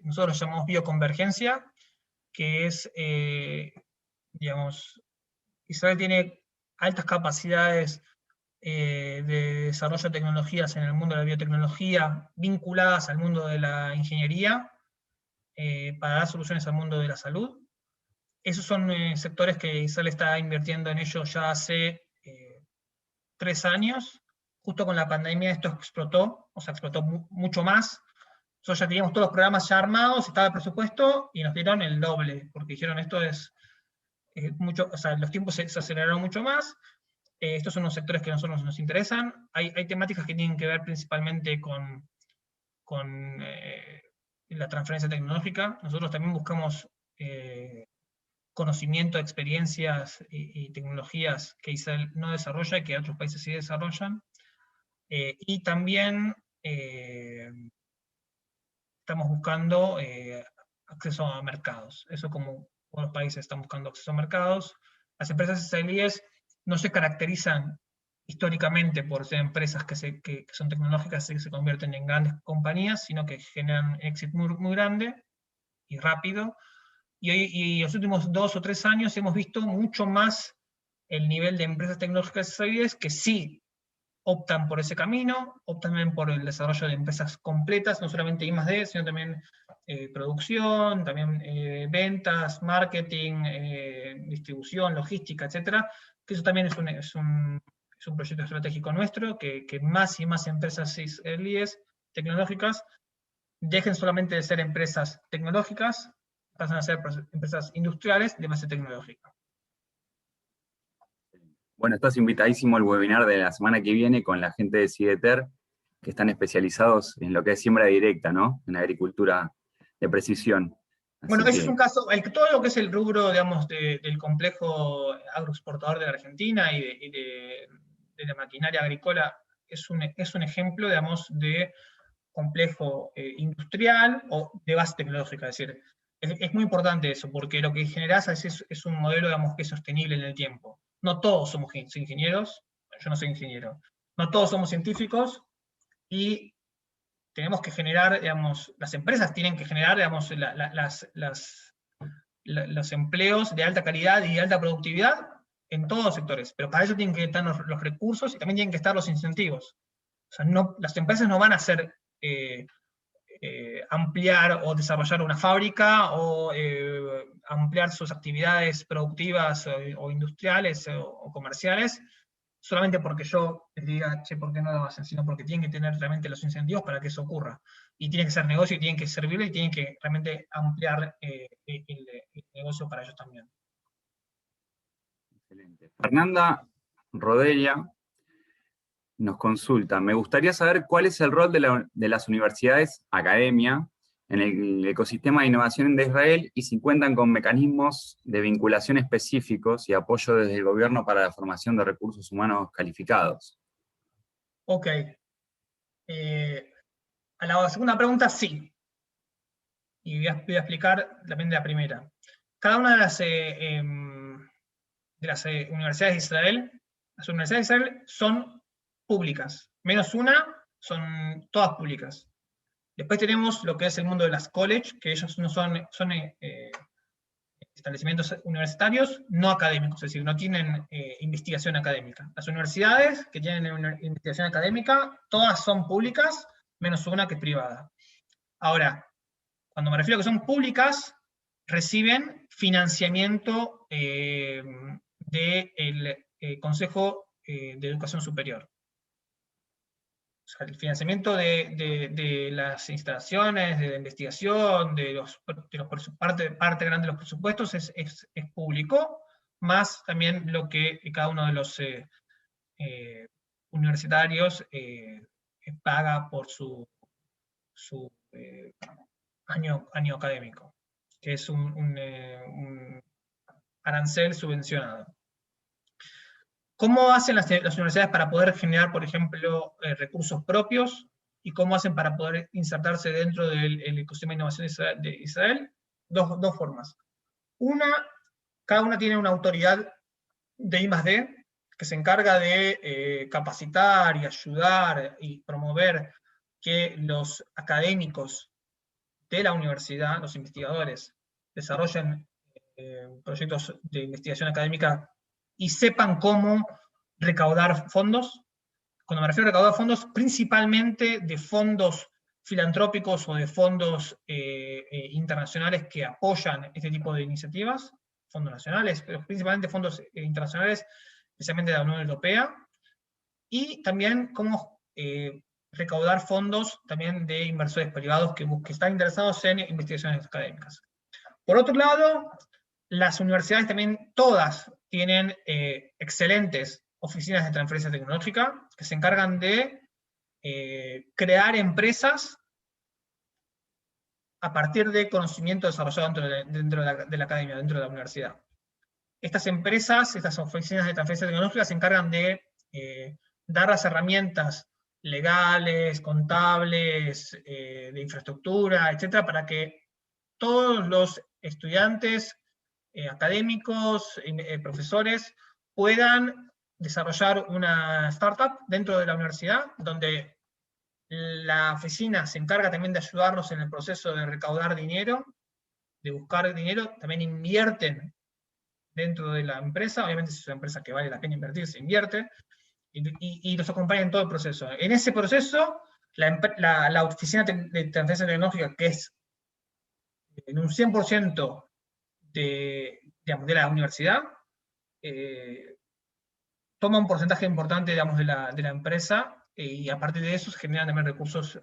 Speaker 1: nosotros lo llamamos bioconvergencia, que es, digamos, Israel tiene altas capacidades de desarrollo de tecnologías en el mundo de la biotecnología vinculadas al mundo de la ingeniería para dar soluciones al mundo de la salud. Esos son sectores que Israel está invirtiendo en ellos ya hace 3 años. Justo con la pandemia esto explotó, o sea, explotó mucho más. Nosotros ya teníamos todos los programas ya armados, estaba el presupuesto y nos dieron el doble, porque dijeron esto es mucho, o sea, los tiempos se aceleraron mucho más. Estos son los sectores que a nosotros nos interesan. Hay temáticas que tienen que ver principalmente con la transferencia tecnológica. Nosotros también buscamos conocimiento, experiencias y tecnologías que Israel no desarrolla y que otros países sí desarrollan. Y también estamos buscando acceso a mercados. Eso como todos los países están buscando acceso a mercados. Las empresas israelíes no se caracterizan históricamente por ser empresas que son tecnológicas y que se convierten en grandes compañías, sino que generan éxito muy grande y rápido. Y los últimos 2 o 3 años hemos visto mucho más el nivel de empresas tecnológicas israelíes que sí optan por ese camino, optan también por el desarrollo de empresas completas, no solamente I+D, sino también producción, también ventas, marketing, distribución, logística, etcétera, que eso también es un proyecto estratégico nuestro, que más y más empresas israelíes tecnológicas dejen solamente de ser empresas tecnológicas, pasan a ser empresas industriales de base tecnológica.
Speaker 2: Bueno, estás invitadísimo al webinar de la semana que viene con la gente de CIDETER, que están especializados en lo que es siembra directa, ¿no? En agricultura de precisión.
Speaker 1: Bueno, ese es un caso, todo lo que es el rubro, digamos, del complejo agroexportador de la Argentina y de la maquinaria agrícola, es un ejemplo, digamos, de complejo industrial o de base tecnológica. Es decir, es muy importante eso, porque lo que generás es un modelo, digamos, que es sostenible en el tiempo. No todos somos ingenieros, yo no soy ingeniero, no todos somos científicos, y tenemos que generar, digamos, las empresas tienen que generar, digamos, los empleos de alta calidad y de alta productividad en todos los sectores, pero para eso tienen que estar los recursos y también tienen que estar los incentivos. O sea, las empresas no van a hacer ampliar o desarrollar una fábrica o ampliar sus actividades productivas o industriales o comerciales solamente porque yo les diga, che, ¿por qué no lo hacen? Sino porque tienen que tener realmente los incentivos para que eso ocurra. Y tiene que ser negocio, y tienen que servirle, y tienen que realmente ampliar el negocio para ellos también.
Speaker 2: Excelente. Fernanda Rodelia nos consulta, me gustaría saber cuál es el rol de las universidades, academia, en el ecosistema de innovación de Israel y si cuentan con mecanismos de vinculación específicos y apoyo desde el gobierno para la formación de recursos humanos calificados.
Speaker 1: Ok. A la segunda pregunta, sí. Y voy a explicar también de la primera. Cada una de las universidades de Israel, las universidades de Israel son públicas, menos una, son todas públicas. Después tenemos lo que es el mundo de las college, que ellos no son establecimientos universitarios no académicos, es decir, no tienen investigación académica. Las universidades que tienen investigación académica, todas son públicas, menos una que es privada. Ahora, cuando me refiero a que son públicas, reciben financiamiento del Consejo de Educación Superior. O sea, el financiamiento de las instalaciones, de la investigación, parte grande de los presupuestos es público, más también lo que cada uno de los universitarios paga por su año académico, que es un arancel subvencionado. ¿Cómo hacen las universidades para poder generar, por ejemplo, recursos propios? ¿Y cómo hacen para poder insertarse dentro del ecosistema de innovación de Israel? Dos formas. Cada una tiene una autoridad de I+D que se encarga de capacitar y ayudar y promover que los académicos de la universidad, los investigadores, desarrollen proyectos de investigación académica y sepan cómo recaudar fondos. Cuando me refiero a recaudar fondos, principalmente de fondos filantrópicos o de fondos internacionales que apoyan este tipo de iniciativas, fondos nacionales, pero principalmente fondos internacionales, especialmente de la Unión Europea, y también cómo recaudar fondos también de inversores privados que están interesados en investigaciones académicas. Por otro lado, las universidades también todas tienen excelentes oficinas de transferencia tecnológica que se encargan de crear empresas a partir de conocimiento desarrollado dentro de la academia, dentro de la universidad. Estas empresas, estas oficinas de transferencia tecnológica se encargan de dar las herramientas legales, contables, de infraestructura, etcétera, para que todos los estudiantes, académicos, profesores, puedan desarrollar una startup dentro de la universidad, donde la oficina se encarga también de ayudarnos en el proceso de recaudar dinero, de buscar dinero, también invierten dentro de la empresa, obviamente si es una empresa que vale la pena invertir, se invierte, y los acompaña en todo el proceso. En ese proceso, la oficina de transferencia tecnológica, que es en un 100% de la universidad, toma un porcentaje importante, digamos, de la empresa, y a partir de eso se generan también recursos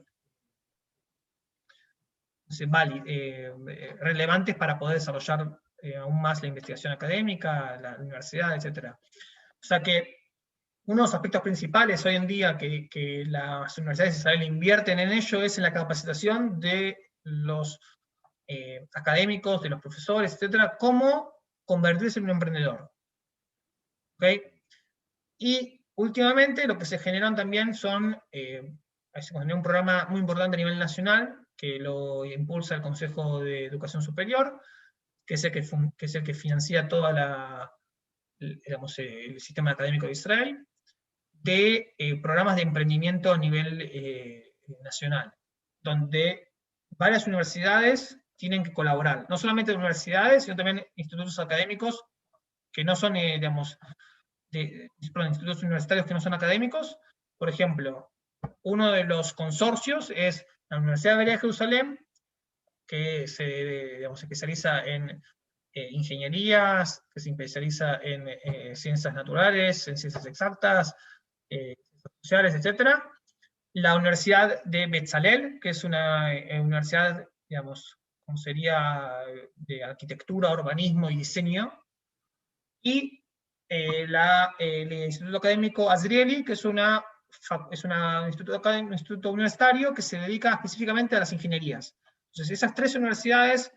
Speaker 1: relevantes para poder desarrollar aún más la investigación académica, la universidad, etc. O sea que uno de los aspectos principales hoy en día que las universidades de Israel invierten en ello es en la capacitación de los académicos, de los profesores, etcétera, cómo convertirse en un emprendedor. ¿Okay? Y últimamente lo que se generan también son, un programa muy importante a nivel nacional, que lo impulsa el Consejo de Educación Superior, que es el que financia toda el sistema académico de Israel, de programas de emprendimiento a nivel nacional, donde varias universidades tienen que colaborar, no solamente universidades, sino también institutos académicos que no son, institutos universitarios que no son académicos. Por ejemplo, uno de los consorcios es la Universidad Hebrea de Jerusalén, que se especializa en ingenierías, que se especializa en ciencias naturales, en ciencias exactas, ciencias sociales, etc. La Universidad de Betzalel, que es una universidad, digamos, como sería de arquitectura, urbanismo y diseño, y el Instituto Académico Azrieli, que es un instituto universitario que se dedica específicamente a las ingenierías. Entonces, esas tres universidades,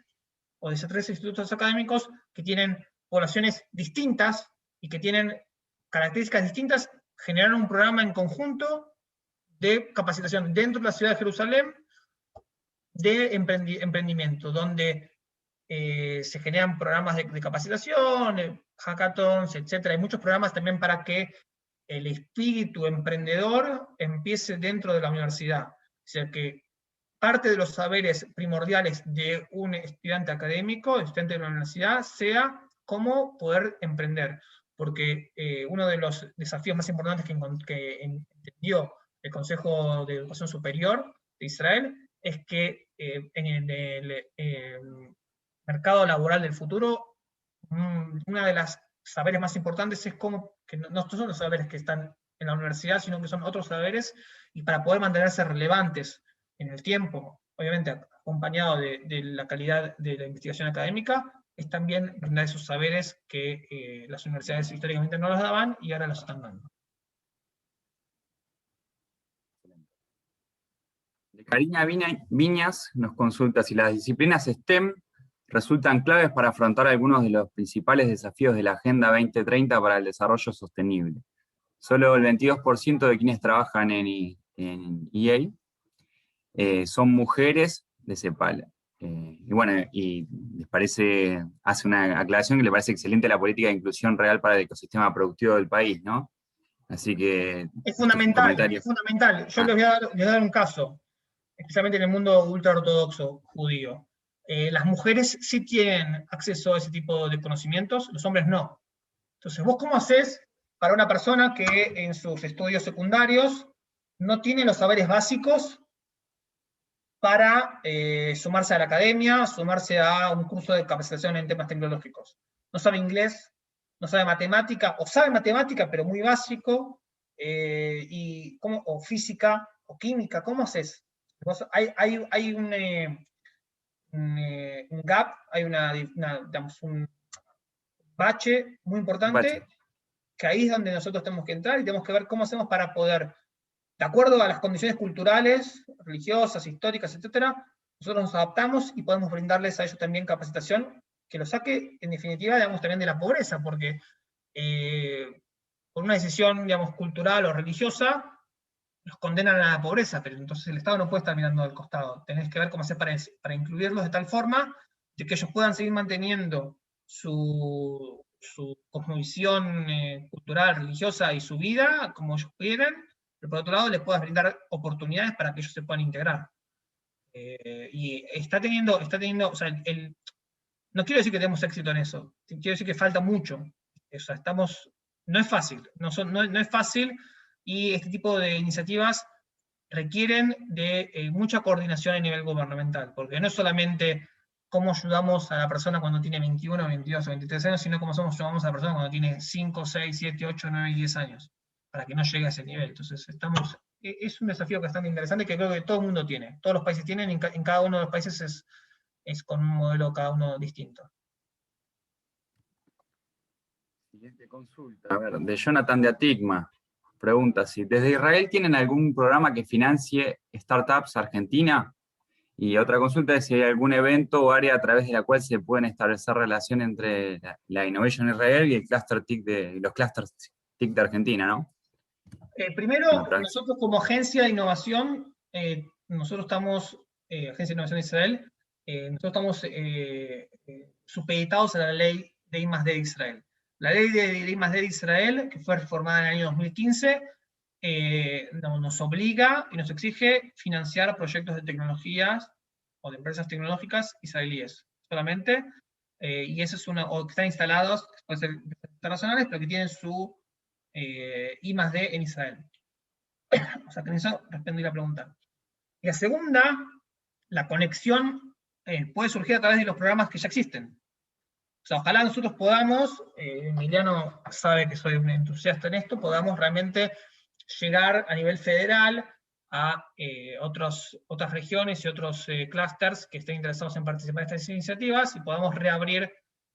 Speaker 1: o de esos tres institutos académicos, que tienen poblaciones distintas y que tienen características distintas, generaron un programa en conjunto de capacitación dentro de la ciudad de Jerusalén de emprendimiento, donde se generan programas de capacitación, hackathons, etc. Hay muchos programas también para que el espíritu emprendedor empiece dentro de la universidad. O sea que parte de los saberes primordiales de un estudiante académico, estudiante de la universidad, sea cómo poder emprender. Porque uno de los desafíos más importantes que entendió el Consejo de Educación Superior de Israel es que en el mercado laboral del futuro, una de las saberes más importantes es cómo, que no son los saberes que están en la universidad, sino que son otros saberes, y para poder mantenerse relevantes en el tiempo, obviamente acompañado de la calidad de la investigación académica, es también brindar esos saberes que las universidades históricamente no los daban y ahora los están dando.
Speaker 2: Karina Viñas nos consulta si las disciplinas STEM resultan claves para afrontar algunos de los principales desafíos de la Agenda 2030 para el desarrollo sostenible. Solo el 22% de quienes trabajan en EA son mujeres de CEPAL. Y bueno, y les parece, hace una aclaración que le parece excelente la política de inclusión real para el ecosistema productivo del país, ¿no? Así que...
Speaker 1: Es fundamental, es fundamental. Yo les voy a dar un caso, especialmente en el mundo ultraortodoxo judío. Las mujeres sí tienen acceso a ese tipo de conocimientos, los hombres no. Entonces, ¿vos cómo haces para una persona que en sus estudios secundarios no tiene los saberes básicos para sumarse a la academia, sumarse a un curso de capacitación en temas tecnológicos? No sabe inglés, no sabe matemática, o sabe matemática, pero muy básico, o física, o química. ¿Cómo haces? Hay un gap, hay digamos, un bache muy importante, que ahí es donde nosotros tenemos que entrar y tenemos que ver cómo hacemos para poder, de acuerdo a las condiciones culturales, religiosas, históricas, etc., nosotros nos adaptamos y podemos brindarles a ellos también capacitación que los saque, en definitiva, digamos, también de la pobreza, porque por una decisión, digamos, cultural o religiosa, los condenan a la pobreza, pero entonces el Estado no puede estar mirando al costado. Tenés que ver cómo hacer para incluirlos de tal forma de que ellos puedan seguir manteniendo su cosmovisión cultural, religiosa y su vida como ellos quieren, pero por otro lado les puedas brindar oportunidades para que ellos se puedan integrar. Y está teniendo, o sea, no quiero decir que tenemos éxito en eso, quiero decir que falta mucho. O sea, no es fácil, no es fácil, y este tipo de iniciativas requieren de mucha coordinación a nivel gubernamental, porque no es solamente cómo ayudamos a la persona cuando tiene 21, 22 o 23 años, sino cómo ayudamos a la persona cuando tiene 5, 6, 7, 8, 9 y 10 años, para que no llegue a ese nivel. Entonces, es un desafío bastante interesante que creo que todo el mundo tiene, todos los países tienen, en cada uno de los países es con un modelo cada uno distinto.
Speaker 2: Siguiente consulta, a ver, de Jonathan de Atigma. Pregunta si desde Israel tienen algún programa que financie startups Argentina. Y otra consulta es si hay algún evento o área a través de la cual se pueden establecer relación entre la Innovation Israel y el cluster TIC los clusters TIC de Argentina, ¿no?
Speaker 1: Primero, nosotros como agencia de innovación, nosotros estamos, Agencia de Innovación de Israel, nosotros estamos supeditados a la ley de I+D de Israel. La ley de I+D de Israel, que fue reformada en el año 2015, nos obliga y nos exige financiar proyectos de tecnologías o de empresas tecnológicas israelíes solamente, y eso es o que están instalados, pueden ser internacionales, pero que tienen su I+D en Israel. O sea, que en eso respondí la pregunta. Y la segunda, la conexión puede surgir a través de los programas que ya existen. O sea, ojalá nosotros podamos, Emiliano sabe que soy un entusiasta en esto, podamos realmente llegar a nivel federal a otras regiones y otros clústeres que estén interesados en participar en estas iniciativas y podamos reabrir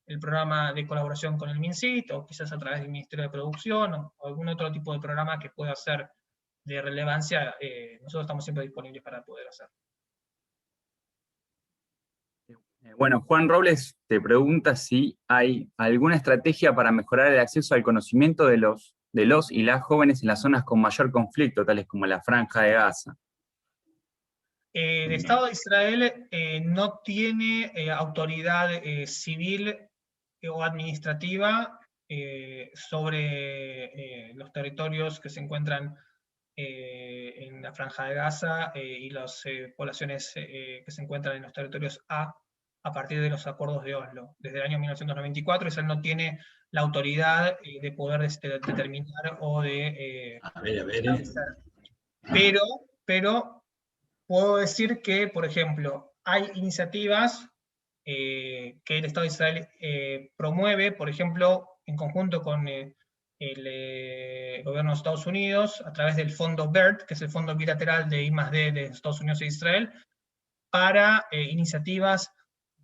Speaker 1: el programa de colaboración con el MinSIT, o quizás a través del Ministerio de Producción, o algún otro tipo de programa que pueda ser de relevancia. Nosotros estamos siempre disponibles para poder hacer.
Speaker 2: Bueno, Juan Robles te pregunta si hay alguna estrategia para mejorar el acceso al conocimiento de los y las jóvenes en las zonas con mayor conflicto, tales como la Franja de Gaza.
Speaker 1: El Estado de Israel no tiene autoridad civil o administrativa sobre los territorios que se encuentran en la Franja de Gaza y las poblaciones que se encuentran en los territorios a partir de los acuerdos de Oslo. Desde el año 1994, Israel no tiene la autoridad de poder determinar o de... Pero puedo decir que, por ejemplo, hay iniciativas que el Estado de Israel promueve, por ejemplo, en conjunto con el gobierno de Estados Unidos, a través del fondo BERT, que es el fondo bilateral de I+D de Estados Unidos e Israel, para iniciativas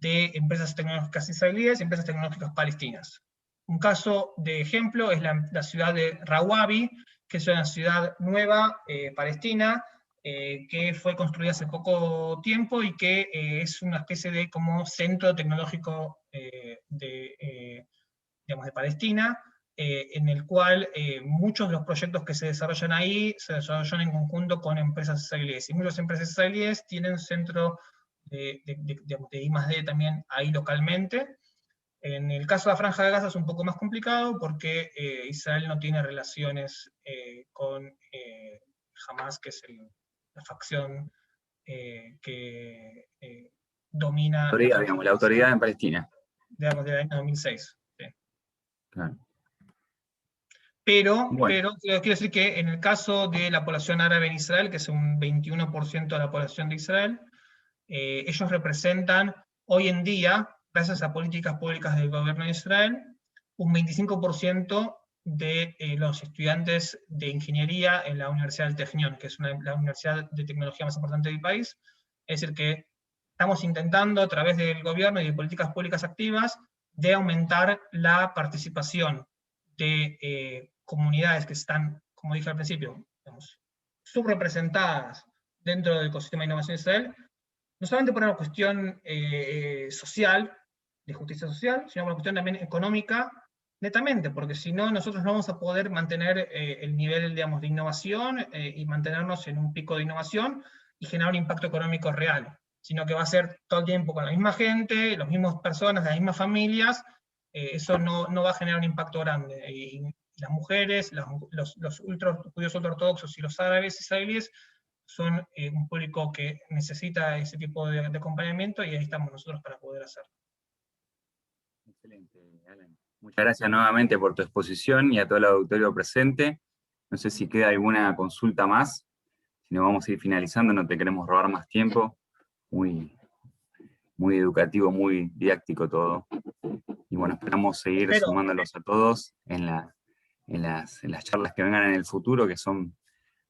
Speaker 1: de empresas tecnológicas israelíes y empresas tecnológicas palestinas. Un caso de ejemplo es la ciudad de Rawabi, que es una ciudad nueva palestina, que fue construida hace poco tiempo y que es una especie de como centro tecnológico digamos, de Palestina, en el cual muchos de los proyectos que se desarrollan ahí se desarrollan en conjunto con empresas israelíes. Y muchas empresas israelíes tienen un centro digamos, de I+D también ahí localmente. En el caso de la Franja de Gaza es un poco más complicado porque Israel no tiene relaciones con Hamas, que es la facción que domina
Speaker 2: Autoridad, digamos, la autoridad en Palestina.
Speaker 1: Digamos, del año 2006. Sí.
Speaker 2: Claro.
Speaker 1: Pero
Speaker 2: Bueno.
Speaker 1: quiero decir que en el caso de la población árabe en Israel, que es un 21% de la población de Israel, ellos representan hoy en día, gracias a políticas públicas del gobierno de Israel, un 25% de los estudiantes de ingeniería en la Universidad del Technion, que es la universidad de tecnología más importante del país. Es decir, que estamos intentando, a través del gobierno y de políticas públicas activas, de aumentar la participación de comunidades que están, como dije al principio, digamos, subrepresentadas dentro del ecosistema de innovación de Israel, no solamente por una cuestión social, de justicia social, sino por una cuestión también económica, netamente, porque si no, nosotros no vamos a poder mantener el nivel, digamos, de innovación y mantenernos en un pico de innovación y generar un impacto económico real, sino que va a ser todo el tiempo con la misma gente, las mismas personas, las mismas familias, eso no va a generar un impacto grande. Y las mujeres, los judíos ultraortodoxos y los árabes israelíes son un público que necesita ese tipo de acompañamiento, y ahí estamos nosotros para poder hacerlo.
Speaker 2: Excelente, Alan. Muchas gracias nuevamente por tu exposición y a todo el auditorio presente. No sé si queda alguna consulta más. Si no, vamos a ir finalizando, no te queremos robar más tiempo. Muy educativo, muy didáctico todo. Y bueno, esperamos seguir sumándolos a todos en las charlas que vengan en el futuro, que son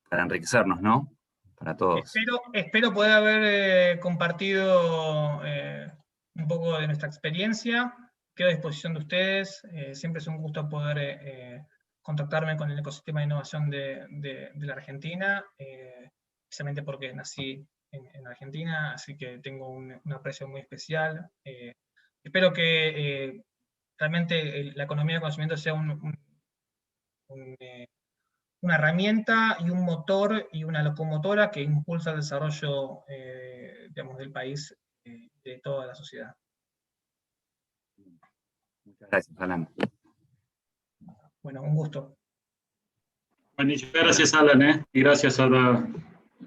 Speaker 2: para enriquecernos, ¿no? Para todos.
Speaker 1: Espero poder haber compartido un poco de nuestra experiencia. Quedo a disposición de ustedes. Siempre es un gusto poder contactarme con el ecosistema de innovación de la Argentina, precisamente porque nací en Argentina, así que tengo un aprecio muy especial. Espero que realmente la economía del conocimiento sea una herramienta y un motor y una locomotora que impulsa el desarrollo digamos, del país, de toda la sociedad.
Speaker 2: Muchas gracias, Alan.
Speaker 1: Bueno, un gusto.
Speaker 4: Buenísimo. Gracias, Alan, y gracias a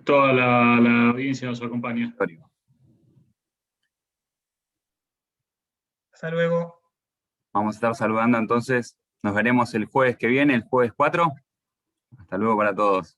Speaker 4: toda la audiencia que nos acompaña.
Speaker 1: Hasta luego.
Speaker 2: Vamos a estar saludando entonces. Nos veremos el jueves que viene, el jueves 4. Hasta luego para todos.